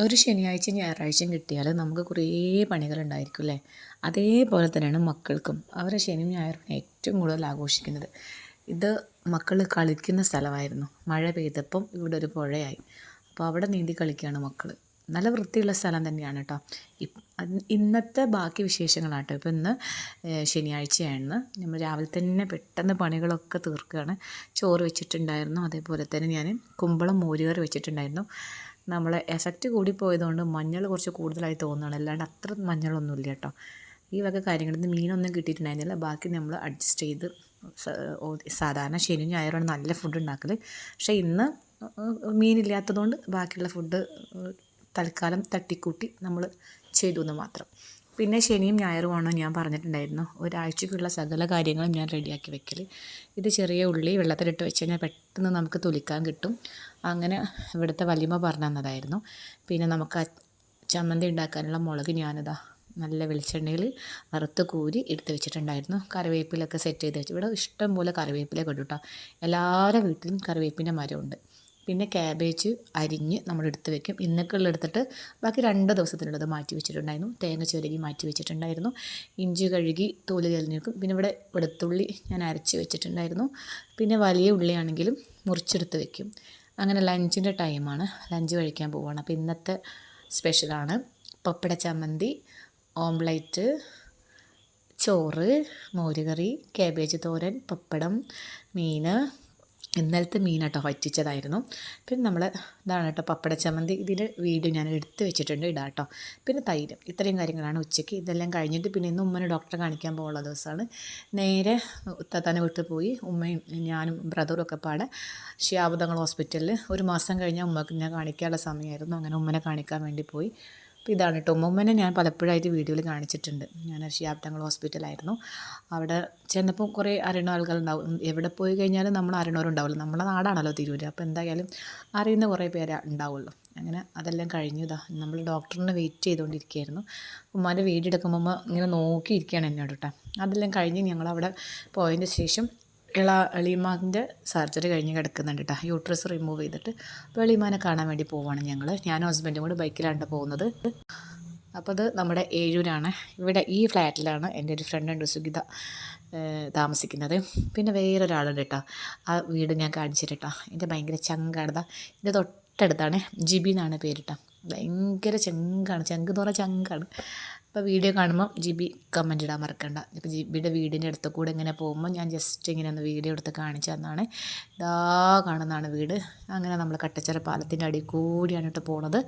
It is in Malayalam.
ഒരു ശനിയാഴ്ചയും ഞായറാഴ്ചയും കിട്ടിയാൽ നമുക്ക് കുറേ പണികളുണ്ടായിരിക്കും അല്ലേ? അതേപോലെ തന്നെയാണ് മക്കൾക്കും. അവരെ ശനിയും ഞായറും ഏറ്റവും കൂടുതൽ ആഘോഷിക്കുന്നത്. ഇത് മക്കൾ കളിക്കുന്ന സ്ഥലമായിരുന്നു. മഴ പെയ്തപ്പം ഇവിടെ ഒരു പുഴയായി. അപ്പോൾ അവിടെ നീന്തി കളിക്കുകയാണ് മക്കൾ. നല്ല വൃത്തിയുള്ള സ്ഥലം തന്നെയാണ് കേട്ടോ. ഇന്നത്തെ ബാക്കി വിശേഷങ്ങളാണ് കേട്ടോ. ഇപ്പോൾ ഇന്ന് ശനിയാഴ്ചയാണ്. നമ്മൾ രാവിലെ തന്നെ പെട്ടെന്ന് പണികളൊക്കെ തീർക്കുകയാണ്. ചോറ് വെച്ചിട്ടുണ്ടായിരുന്നു. അതേപോലെ തന്നെ ഞാൻ കുമ്പളം മോരുകറി വെച്ചിട്ടുണ്ടായിരുന്നു. നമ്മളെ എഫക്റ്റ് കൂടിപ്പോയതുകൊണ്ട് മഞ്ഞൾ കുറച്ച് കൂടുതലായി തോന്നുകയാണ്. അല്ലാണ്ട് അത്ര മഞ്ഞളൊന്നുമില്ല കേട്ടോ. ഈ വക കാര്യങ്ങളിൽ നിന്ന് മീനൊന്നും കിട്ടിയിട്ടുണ്ടായിരുന്നില്ല. ബാക്കി നമ്മൾ അഡ്ജസ്റ്റ് ചെയ്ത് സാധാരണ ശനിയും ഞായറുമാണ് നല്ല ഫുഡ് ഉണ്ടാക്കൽ. പക്ഷേ ഇന്ന് മീനില്ലാത്തതുകൊണ്ട് ബാക്കിയുള്ള ഫുഡ് തൽക്കാലം തട്ടിക്കൂട്ടി നമ്മൾ ചെയ്തു എന്ന് മാത്രം. പിന്നെ ശനിയും ഞായറുമാണ് ഞാൻ പറഞ്ഞിട്ടുണ്ടായിരുന്നു ഒരാഴ്ചക്കുള്ള സകല കാര്യങ്ങളും ഞാൻ റെഡിയാക്കി വെക്കൽ. ഇത് ചെറിയ ഉള്ളി വെള്ളത്തിലിട്ട് വെച്ച് കഴിഞ്ഞാൽ പെട്ടെന്ന് നമുക്ക് തൊലിക്കാൻ കിട്ടും. അങ്ങനെ ഇവിടുത്തെ വല്യമ്മ പറഞ്ഞു തന്നതായിരുന്നു. പിന്നെ നമുക്ക് ചമ്മന്തി ഉണ്ടാക്കാനുള്ള മുളക് ഞാനിതാ നല്ല വെളിച്ചെണ്ണയിൽ വറുത്ത് കോരി എടുത്ത് വെച്ചിട്ടുണ്ടായിരുന്നു. കറിവേപ്പിലൊക്കെ സെറ്റ് ചെയ്ത് വെച്ചു. ഇവിടെ ഇഷ്ടം പോലെ കറിവേപ്പിലൊക്കെ ഇടും കേട്ടോ. എല്ലാവരുടെ വീട്ടിലും കറിവേപ്പിൻ്റെ മരമുണ്ട്. പിന്നെ ക്യാബേജ് അരിഞ്ഞ് നമ്മൾ എടുത്ത് വെക്കും. ഇന്നൊക്കെയുള്ള എടുത്തിട്ട് ബാക്കി 2 ദിവസത്തിനുള്ളത് മാറ്റി വെച്ചിട്ടുണ്ടായിരുന്നു. തേങ്ങ ചിരകി മാറ്റി വെച്ചിട്ടുണ്ടായിരുന്നു. ഇഞ്ചി കഴുകി തോല് കളഞ്ഞ് വെക്കും. പിന്നെ ഇവിടെ വെളുത്തുള്ളി ഞാൻ അരച്ച് വെച്ചിട്ടുണ്ടായിരുന്നു. പിന്നെ വലിയ ഉള്ളിയാണെങ്കിലും മുറിച്ചെടുത്ത് വെക്കും. അങ്ങനെ ലഞ്ചിൻ്റെ ടൈമാണ്. ലഞ്ച് കഴിക്കാൻ പോവുകയാണ്. അപ്പോൾ ഇന്നത്തെ സ്പെഷ്യലാണ് പപ്പട ചമ്മന്തി, ഓംലെറ്റ്, ചോറ്, മോരുകറി, കാബേജ് തോരൻ, പപ്പടം, മീൻ. ഇന്നലത്തെ മീൻ കേട്ടോ വറ്റിച്ചതായിരുന്നു. പിന്നെ നമ്മൾ ഇതാണ് കേട്ടോ പപ്പട ചമ്മന്തി. ഇതിൻ്റെ വീഡിയോ ഞാൻ എടുത്ത് വെച്ചിട്ടുണ്ട്, ഇടാം കേട്ടോ. പിന്നെ തൈര്. ഇത്രയും കാര്യങ്ങളാണ് ഉച്ചയ്ക്ക്. ഇതെല്ലാം കഴിഞ്ഞിട്ട് പിന്നെ ഇന്ന് ഉമ്മനെ ഡോക്ടറെ കാണിക്കാൻ പോകുന്ന ദിവസമാണ്. നേരെ ഉത്താത്താനെ വീട്ടിൽ പോയി ഉമ്മയും ഞാനും ബ്രദറും ഒക്കെ പാടെ ശിഹാബ് ഹോസ്പിറ്റലിൽ 1 മാസം കഴിഞ്ഞാൽ ഉമ്മക്ക് ഞാൻ കാണിക്കാനുള്ള സമയമായിരുന്നു. അങ്ങനെ ഉമ്മനെ കാണിക്കാൻ വേണ്ടി പോയി. അപ്പോൾ ഇതാണ് കേട്ടോ ഉമ്മനെ ഞാൻ പലപ്പോഴായിട്ട് വീഡിയോയിൽ കാണിച്ചിട്ടുണ്ട്. ഞാൻ ശിഹാബ് ഹോസ്പിറ്റലായിരുന്നു. അവിടെ ചെന്നപ്പോൾ കുറേ അറിയുന്ന ആളുകളുണ്ടാവും. എവിടെ പോയി കഴിഞ്ഞാലും നമ്മൾ അറിയണവരുണ്ടാവുമല്ലോ. നമ്മുടെ നാടാണല്ലോ തിരൂർ. അപ്പോൾ എന്തായാലും അറിയുന്ന കുറേ പേരെ ഉണ്ടാവുള്ളൂ. അങ്ങനെ അതെല്ലാം കഴിഞ്ഞു. ഇതാ നമ്മൾ ഡോക്ടറിനെ വെയിറ്റ് ചെയ്തുകൊണ്ടിരിക്കുകയായിരുന്നു. ഉമ്മാൻ്റെ വീഡിയോ എടുക്കുമ്പോൾ ഉമ്മ ഇങ്ങനെ നോക്കിയിരിക്കുകയാണ് എന്നോട് കേട്ടോ. അതെല്ലാം കഴിഞ്ഞ് ഞങ്ങളവിടെ പോയതിന് ശേഷം എളീമാൻ്റെ സർജറി കഴിഞ്ഞ് കിടക്കുന്നുണ്ട് കേട്ടോ. യൂട്രസ് റിമൂവ് ചെയ്തിട്ട് അപ്പോൾ എളീമാനെ കാണാൻ വേണ്ടി പോവുകയാണ് ഞങ്ങൾ. ഞാനും ഹസ്ബൻഡും കൂടി ബൈക്കിലാണ് പോകുന്നത്. അപ്പോൾ അത് നമ്മുടെ ഏഴൂരാണ്. ഇവിടെ ഈ ഫ്ലാറ്റിലാണ് എൻ്റെ ഒരു ഫ്രണ്ട് ഉണ്ട് സുഗിത താമസിക്കുന്നത്. പിന്നെ വേറൊരാളുണ്ട് കേട്ടോ. ആ വീട് ഞാൻ കാണിച്ചിട്ട് കേട്ടോ. എൻ്റെ ഭയങ്കര ചങ്കാണ്. ഇത് തൊട്ടടുത്താണ്. ജിബി എന്നാണ് പേര് കേട്ടോ. ഭയങ്കര ചങ്കാണ്. ചങ്ക് എന്ന് പറഞ്ഞാൽ ചങ്കാണ്. അപ്പോൾ വീഡിയോ കാണുമ്പോൾ ജിബി കമൻ്റ് ഇടാൻ മറക്കണ്ട. ഇപ്പോൾ ജിബിയുടെ വീടിൻ്റെ അടുത്ത് കൂടെ ഇങ്ങനെ പോകുമ്പോൾ ഞാൻ ജസ്റ്റ് ഇങ്ങനെ ഒന്ന് വീഡിയോ എടുത്ത് കാണിച്ചു തന്നാണ്. ഇതാ കാണുന്നതാണ് വീട്. അങ്ങനെ നമ്മൾ കട്ടച്ചിറ പാലത്തിൻ്റെ അടിയിൽ കൂടിയാണ് കേട്ടോ പോണത്.